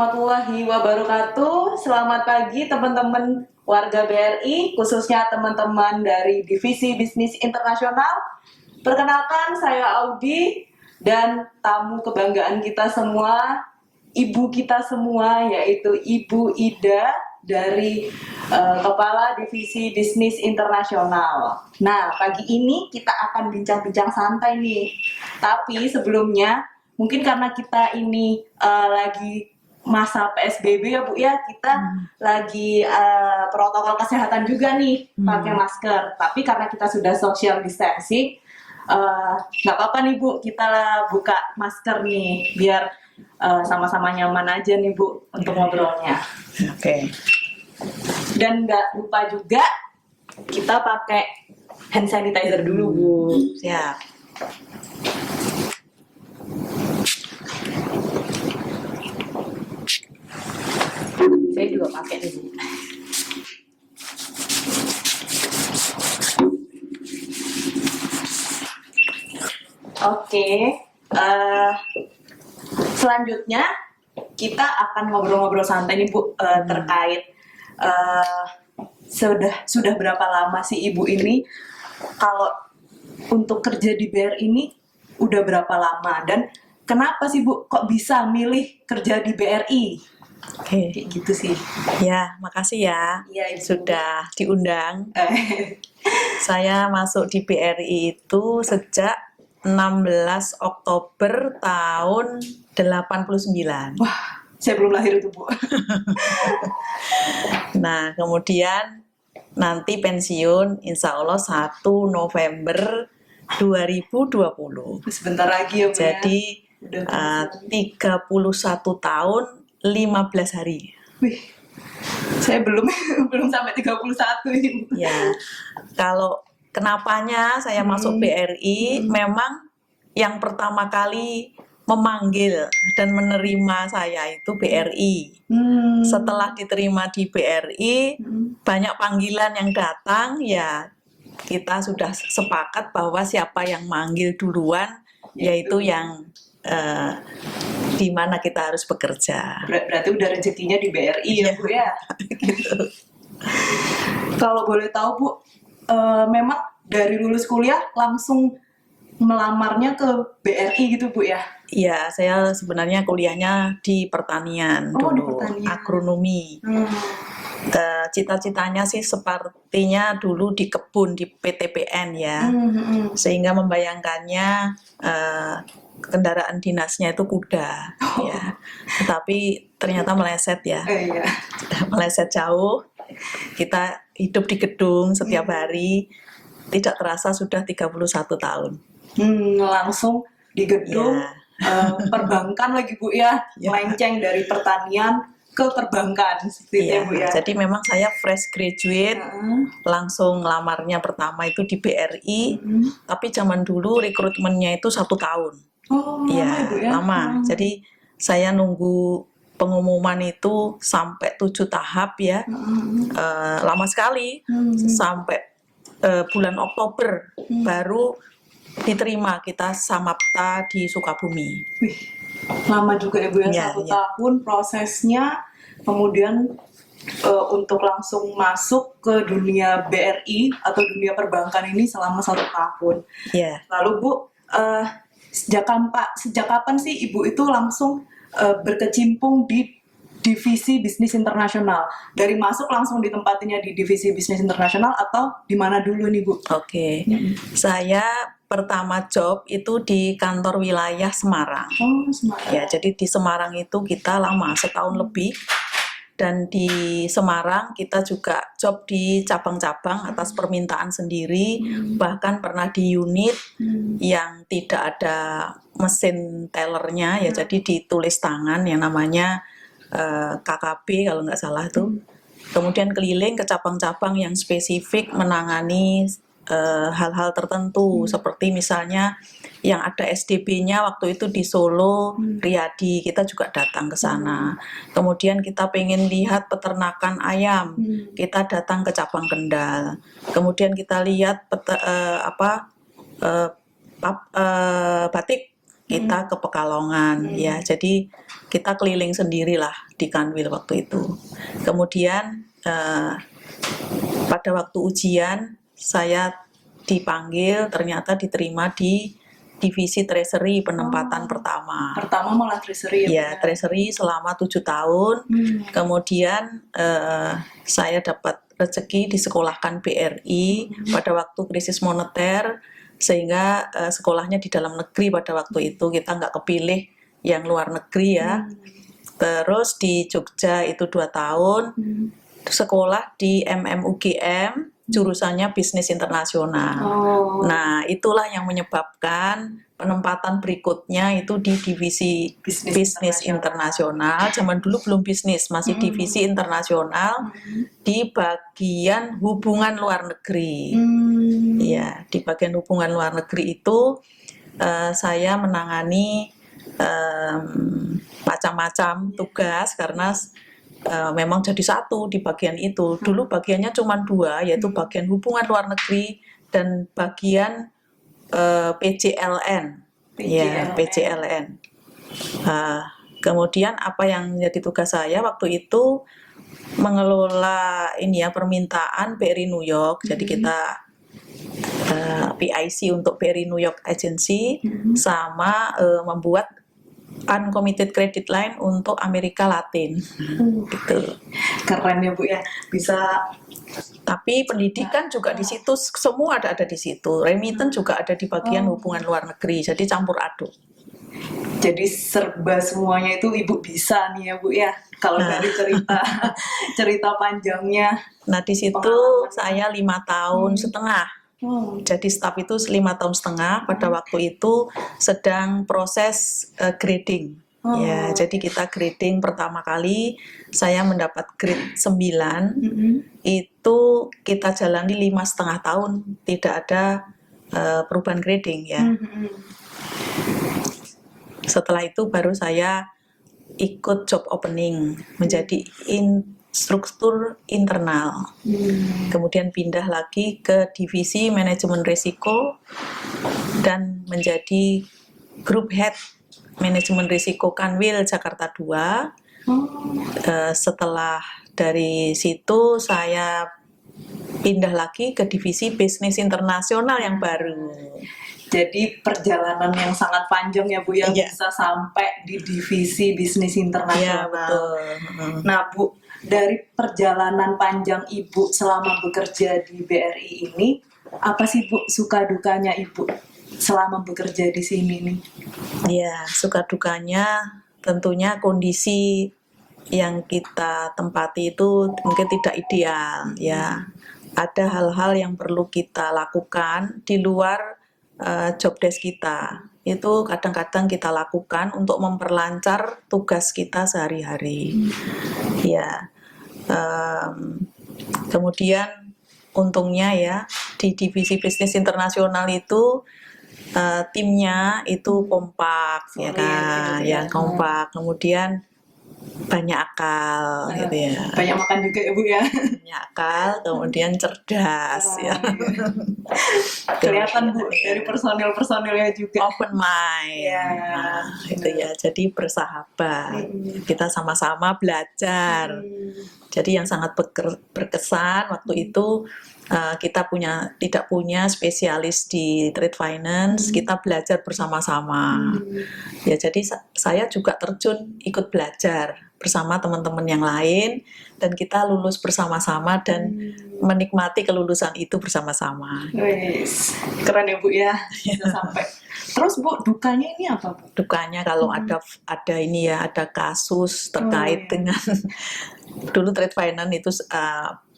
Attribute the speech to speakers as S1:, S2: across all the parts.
S1: warahmatullahi wabarakatuh. Selamat pagi teman-teman warga BRI, khususnya teman-teman dari Divisi Bisnis Internasional. Perkenalkan, saya Audi dan tamu kebanggaan kita semua, ibu kita semua, yaitu Ibu Ida dari Kepala Divisi Bisnis Internasional. Nah, pagi ini kita akan bincang-bincang santai nih. Tapi sebelumnya, mungkin karena kita ini lagi masa PSBB ya Bu ya, kita lagi protokol kesehatan juga nih, pakai masker. Tapi karena kita sudah social distancing, nggak apa-apa nih Bu, kita buka masker nih, biar sama-sama nyaman aja nih Bu untuk ngobrolnya.
S2: Oke.
S1: Dan nggak lupa juga kita pakai hand sanitizer dulu Bu.
S2: Siap.
S1: Saya juga pakai nih Bu. Oke, selanjutnya kita akan ngobrol-ngobrol santai nih Bu, terkait sudah berapa lama sih Ibu ini kalau untuk kerja di BRI ini udah berapa lama, dan kenapa sih Bu kok bisa milih kerja di BRI?
S2: Oke.
S1: Kayak gitu sih.
S2: Ya, makasih ya.
S1: Iya, Ibu.
S2: Sudah diundang. Saya masuk di BRI itu sejak 16 Oktober tahun 89.
S1: Wah, saya belum lahir itu Bu.
S2: Nah, kemudian nanti pensiun insya Allah 1 November 2020.
S1: Sebentar lagi ya Bu.
S2: Jadi
S1: Udah
S2: 31 tahun 15 hari.
S1: Wih, saya belum sampai 31 ini.
S2: Ya, kalau kenapanya saya masuk BRI, memang yang pertama kali memanggil dan menerima saya itu BRI. Setelah diterima di BRI, banyak panggilan yang datang, ya kita sudah sepakat bahwa siapa yang manggil duluan, yaitu yang di mana kita harus bekerja.
S1: Berarti udah rezekinya di BRI ya Bu ya.
S2: Gitu.
S1: Kalau boleh tahu Bu, memang dari lulus kuliah langsung melamarnya ke BRI gitu Bu ya?
S2: Iya, saya sebenarnya kuliahnya di pertanian
S1: Oh, di
S2: dulu,
S1: pertanian.
S2: agronomi. Cita-citanya sih sepertinya dulu di kebun, di PTPN ya, sehingga membayangkannya kendaraan dinasnya itu kuda, ya. Tetapi ternyata meleset ya,
S1: Iya.
S2: meleset jauh. Kita hidup di gedung setiap hari, tidak terasa sudah 31 tahun.
S1: Langsung di gedung, perbankan lagi Bu ya,
S2: Ya.
S1: melenceng dari pertanian ke perbankan seperti itu ya Bu ya.
S2: Jadi memang saya fresh graduate, langsung lamarnya pertama itu di BRI, tapi zaman dulu rekrutmennya itu 1 tahun.
S1: Oh, lama
S2: Iya,
S1: ya Bu ya?
S2: lama. Jadi saya nunggu pengumuman itu sampai 7 tahap ya, lama sekali, sampai bulan Oktober baru diterima kita Samapta di Sukabumi.
S1: Wih, lama juga ya Bu ya,
S2: Iya,
S1: 1
S2: iya.
S1: tahun prosesnya, kemudian untuk langsung masuk ke dunia BRI atau dunia perbankan ini selama 1 tahun.
S2: Iya.
S1: Lalu Bu, sejak kapan sih Ibu itu langsung berkecimpung di Divisi Bisnis Internasional? Dari masuk langsung ditempatinya di Divisi Bisnis Internasional atau di mana dulu nih Bu?
S2: Oke. Saya pertama job itu di kantor wilayah Semarang.
S1: Oh, Semarang.
S2: Ya, jadi di Semarang itu kita lama, setahun lebih. Dan di Semarang kita juga job di cabang-cabang atas permintaan sendiri, bahkan pernah di unit yang tidak ada mesin tellernya, ya jadi ditulis tangan yang namanya KKB kalau nggak salah tuh. Kemudian keliling ke cabang-cabang yang spesifik menangani hal-hal tertentu, seperti misalnya yang ada SDB-nya waktu itu di Solo, Riyadi, kita juga datang ke sana. Kemudian kita pengen lihat peternakan ayam, kita datang ke cabang Kendal. Kemudian kita lihat batik, kita ke Pekalongan ya. Jadi kita keliling sendirilah di Kanwil waktu itu. Kemudian pada waktu ujian saya dipanggil, ternyata diterima di divisi treasury penempatan pertama.
S1: Pertama malah treasury ya,
S2: Ya,
S1: Bu?
S2: treasury selama 7 tahun. Kemudian saya dapat rezeki disekolahkan BRI pada waktu krisis moneter, sehingga sekolahnya di dalam negeri pada waktu itu, kita nggak kepilih yang luar negeri ya. Terus di Jogja itu 2 tahun, sekolah di MMUGM, jurusannya bisnis internasional. Nah, itulah yang menyebabkan penempatan berikutnya itu di divisi bisnis internasional. Zaman dulu belum bisnis, masih divisi internasional di bagian hubungan luar negeri. Ya, di bagian hubungan luar negeri itu saya menangani macam-macam tugas karena memang jadi satu di bagian itu. Dulu bagiannya cuma 2, yaitu bagian hubungan luar negeri dan bagian PJLN. Ya, PJLN. Kemudian apa yang menjadi tugas saya waktu itu mengelola ini ya, permintaan BRI New York. Jadi kita PIC untuk BRI New York Agency sama membuat uncommitted credit line untuk Amerika Latin. Gitu.
S1: Keren ya Bu ya, bisa.
S2: Tapi pendidikan juga di situ, semua ada di situ. Remittance juga ada di bagian hubungan luar negeri. Jadi campur aduk.
S1: Jadi serba semuanya itu Ibu bisa nih ya Bu ya. Kalau dari cerita panjangnya.
S2: Nah, di situ saya 5 tahun setengah. Jadi staf itu 5 tahun setengah. Pada waktu itu sedang proses grading. Ya, jadi kita grading pertama kali saya mendapat grade 9. Itu kita jalani 5,5 tahun tidak ada perubahan grading ya. Setelah itu baru saya ikut job opening menjadi struktur internal. Kemudian pindah lagi ke divisi manajemen risiko dan menjadi group head manajemen risiko Kanwil Jakarta 2. Setelah dari situ saya pindah lagi ke divisi bisnis internasional yang baru.
S1: Jadi perjalanan yang sangat panjang ya Bu, yang bisa sampai di divisi bisnis internasional.
S2: Ya, betul.
S1: Nah Bu, dari perjalanan panjang Ibu selama bekerja di BRI ini, apa sih Bu suka dukanya Ibu selama bekerja di sini nih?
S2: Ya, suka dukanya tentunya kondisi yang kita tempati itu mungkin tidak ideal ya. Ada hal-hal yang perlu kita lakukan di luar job desk kita. Itu kadang-kadang kita lakukan untuk memperlancar tugas kita sehari-hari. Ya. Kemudian untungnya ya di divisi bisnis internasional itu timnya itu kompak ya kan, ya kompak. Kemudian banyak akal gitu ya.
S1: Banyak makan juga ya Bu ya.
S2: Banyak akal, kemudian cerdas ya.
S1: Kelihatan Bu dari personil-personilnya juga.
S2: Open mind. Nah, itu ya. Jadi bersahabat. Kita sama-sama belajar. Jadi yang sangat berkesan waktu itu kita tidak punya spesialis di trade finance, kita belajar bersama-sama. Ya, jadi saya juga terjun ikut belajar bersama teman-teman yang lain dan kita lulus bersama-sama dan menikmati kelulusan itu bersama-sama.
S1: Wes, keren ya Bu ya, bisa sampai. Terus Bu, dukanya ini apa Bu?
S2: Dukanya kalau ada ini ya, ada kasus terkait dengan dulu trade finance itu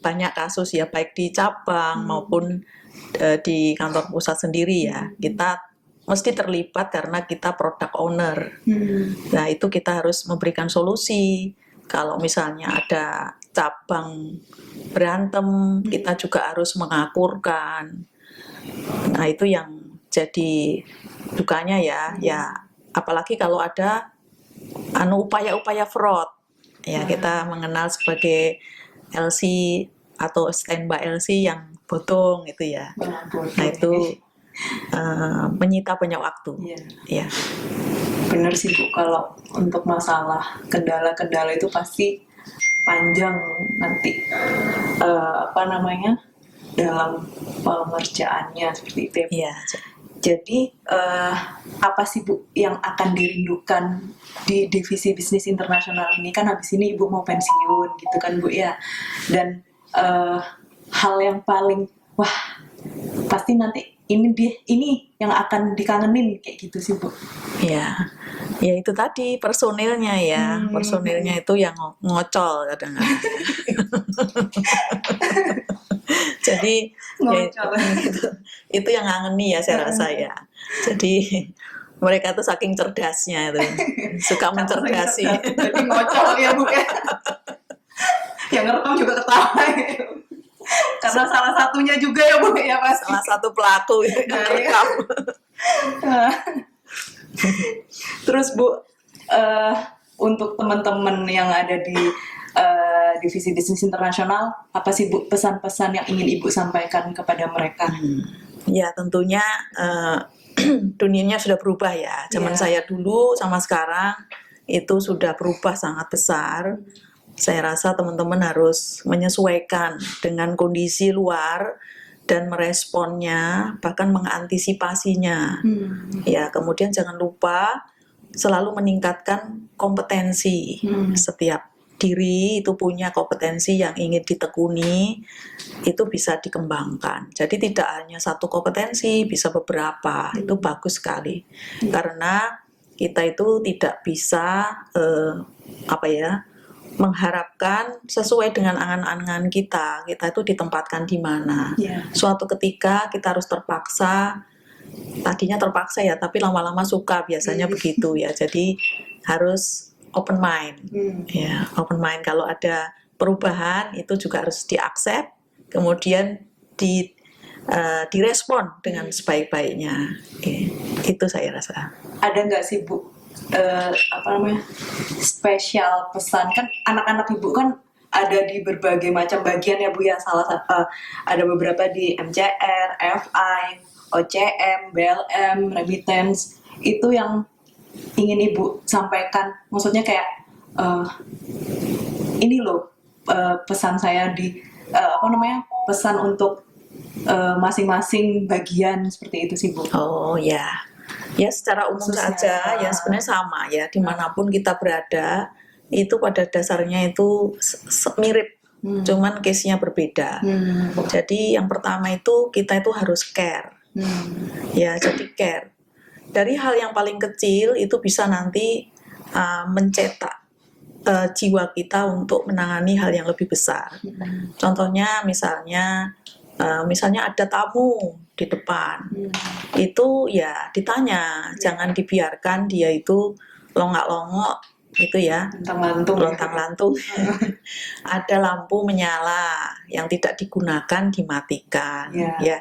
S2: banyak kasus ya, baik di cabang maupun di kantor pusat sendiri ya. Kita mesti terlibat karena kita product owner. Nah, itu kita harus memberikan solusi. Kalau misalnya ada cabang berantem, kita juga harus mengakurkan. Nah, itu yang jadi dukanya ya. Ya, apalagi kalau ada upaya-upaya fraud. Ya, kita mengenal sebagai LC atau standby LC yang bodong itu ya. Nah, itu menyita banyak waktu.
S1: Iya.
S2: Ya,
S1: Bener sih Bu, kalau untuk masalah kendala-kendala itu pasti panjang nanti apa namanya dalam pengerjaannya seperti itu ya Bu.
S2: iya.
S1: Jadi apa sih Bu yang akan dirindukan di divisi bisnis internasional ini? Kan habis ini Ibu mau pensiun gitu kan Bu ya. Dan hal yang paling wah pasti nanti ini yang akan dikangenin kayak gitu sih Bu.
S2: Ya, ya itu tadi personilnya ya, personilnya itu yang ngocol kadang-kadang. Jadi ya,
S1: Ngocol.
S2: itu yang ngangeni ya saya rasa ya. Jadi mereka tuh saking cerdasnya itu, suka mencerdasi.
S1: Jadi ngocol ya Bu ya. Yang ngerekam juga ketawa ya. Karena salah satunya juga ya Bu ya Mas.
S2: Salah satu pelaku yang
S1: Nah, iya.
S2: rekam.
S1: Terus Bu, untuk teman-teman yang ada di divisi bisnis internasional, apa sih Bu pesan-pesan yang ingin Ibu sampaikan kepada mereka?
S2: Ya tentunya dunianya sudah berubah ya. Zaman
S1: Iya.
S2: saya dulu sama sekarang itu sudah berubah sangat besar. Saya rasa teman-teman harus menyesuaikan dengan kondisi luar dan meresponnya, bahkan mengantisipasinya. Ya, kemudian jangan lupa selalu meningkatkan kompetensi. Setiap diri itu punya kompetensi yang ingin ditekuni, itu bisa dikembangkan. Jadi tidak hanya satu kompetensi, bisa beberapa. Itu bagus sekali. Karena kita itu tidak bisa mengharapkan sesuai dengan angan-angan kita itu ditempatkan di mana.
S1: Yeah.
S2: Suatu ketika kita harus terpaksa, tadinya terpaksa ya, tapi lama-lama suka biasanya begitu ya. Jadi harus open mind, ya open mind. Kalau ada perubahan itu juga harus diaccept, kemudian direspon dengan sebaik-baiknya. Itu saya rasa.
S1: Ada nggak sih Bu spesial pesan, kan anak-anak Ibu kan ada di berbagai macam bagian ya Bu ya, salah satu ada beberapa di MCR, FI, OCM, BLM, remittance, itu yang ingin Ibu sampaikan, maksudnya kayak ini loh pesan saya di pesan untuk masing-masing bagian seperti itu sih Bu.
S2: Oh ya. Ya secara umum
S1: Khususnya,
S2: saja ya sebenarnya sama ya, dimanapun kita berada itu pada dasarnya itu mirip, cuman case-nya berbeda. Jadi yang pertama itu kita itu harus care, ya jadi care. Dari hal yang paling kecil itu bisa nanti mencetak jiwa kita untuk menangani hal yang lebih besar. Contohnya misalnya ada tamu di depan, itu ya ditanya, jangan dibiarkan dia itu longak-longok gitu ya, lontang-lantung. Ada lampu menyala yang tidak digunakan dimatikan, ya.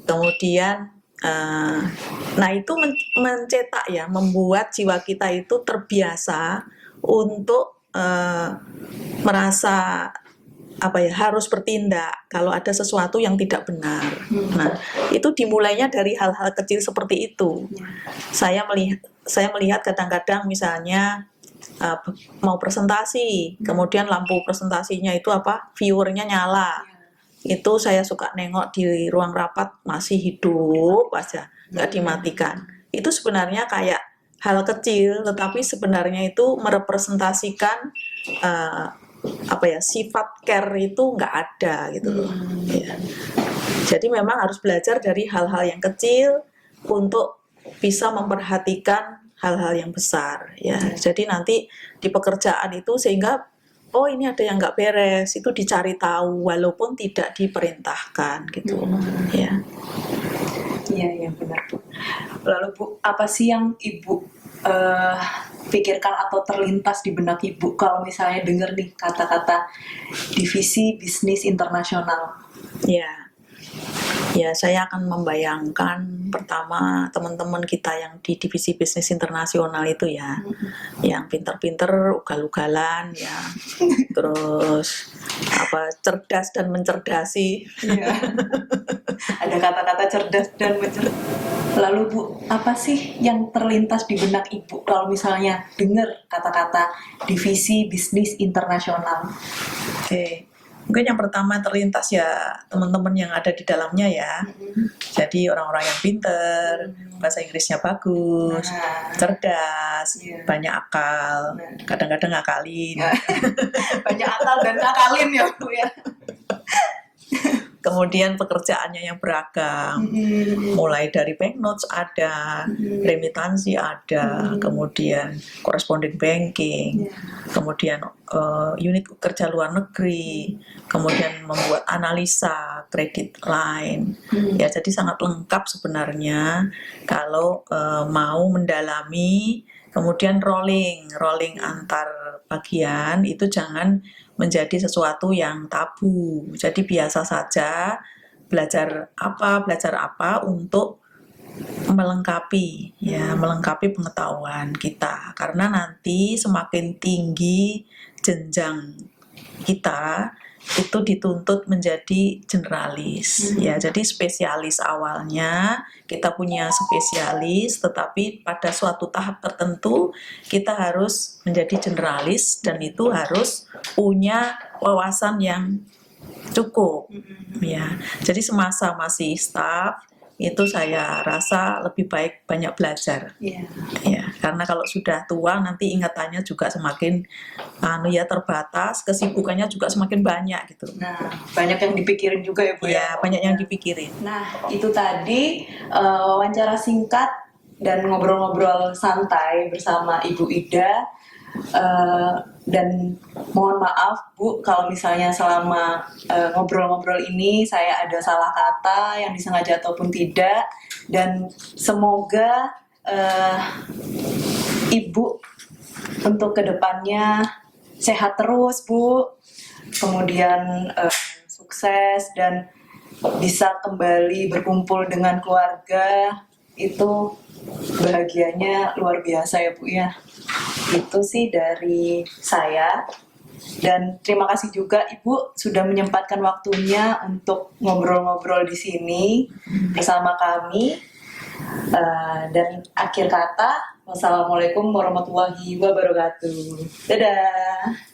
S2: Kemudian nah itu mencetak ya, membuat jiwa kita itu terbiasa untuk merasa harus bertindak kalau ada sesuatu yang tidak benar. Nah, itu dimulainya dari hal-hal kecil seperti itu. Saya melihat kadang-kadang misalnya mau presentasi, kemudian lampu presentasinya itu viewernya nyala. Itu saya suka nengok di ruang rapat masih hidup aja, nggak dimatikan. Itu sebenarnya kayak hal kecil, tetapi sebenarnya itu merepresentasikan sifat care itu nggak ada gitu loh. Ya. Jadi memang harus belajar dari hal-hal yang kecil untuk bisa memperhatikan hal-hal yang besar ya. Jadi nanti di pekerjaan itu sehingga ini ada yang nggak beres, itu dicari tahu walaupun tidak diperintahkan gitu. Ya.
S1: Iya benar Bu. Lalu Bu, apa sih yang Ibu pikirkan atau terlintas di benak Ibu kalau misalnya dengar nih kata-kata divisi bisnis internasional?
S2: Ya, Ya, saya akan membayangkan pertama teman-teman kita yang di divisi bisnis internasional itu ya, yang pinter-pinter, ugal-ugalan ya, terus cerdas dan mencerdasi.
S1: Iya. Ada kata-kata cerdas dan mencerdas. Lalu Bu, apa sih yang terlintas di benak Ibu kalau misalnya dengar kata-kata divisi bisnis internasional?
S2: Oke, mungkin yang pertama terlintas ya teman-teman yang ada di dalamnya ya. Jadi orang-orang yang pinter, bahasa Inggrisnya bagus,
S1: Nah.
S2: cerdas,
S1: Iya.
S2: banyak akal,
S1: Nah.
S2: kadang-kadang ngakalin.
S1: Banyak akal dan ngakalin ya Bu ya.
S2: Kemudian pekerjaannya yang beragam, mulai dari banknotes ada, remitansi ada, kemudian corresponding banking, kemudian unit kerja luar negeri, kemudian membuat analisa kredit line. Ya, jadi sangat lengkap sebenarnya kalau mau mendalami. Kemudian rolling antar bagian itu jangan menjadi sesuatu yang tabu. Jadi biasa saja belajar apa untuk melengkapi ya, melengkapi pengetahuan kita. Karena nanti semakin tinggi jenjang kita itu dituntut menjadi generalis ya, jadi spesialis awalnya kita punya spesialis, tetapi pada suatu tahap tertentu kita harus menjadi generalis dan itu harus punya wawasan yang cukup ya. Jadi semasa masih staff itu saya rasa lebih baik banyak belajar.
S1: Iya.
S2: Ya, karena kalau sudah tua nanti ingatannya juga semakin terbatas, kesibukannya juga semakin banyak gitu.
S1: Nah, banyak yang dipikirin juga ya Bu ya.
S2: Ya, banyak yang dipikirin.
S1: Nah, itu tadi wawancara singkat dan ngobrol-ngobrol santai bersama Ibu Ida. Dan mohon maaf Bu kalau misalnya selama ngobrol-ngobrol ini saya ada salah kata yang disengaja ataupun tidak, dan semoga Ibu untuk kedepannya sehat terus Bu, kemudian sukses dan bisa kembali berkumpul dengan keluarga, itu bahagianya luar biasa ya Bu ya. Itu sih dari saya, dan terima kasih juga Ibu sudah menyempatkan waktunya untuk ngobrol-ngobrol di sini bersama kami. Dan akhir kata, wassalamualaikum warahmatullahi wabarakatuh. Dadah.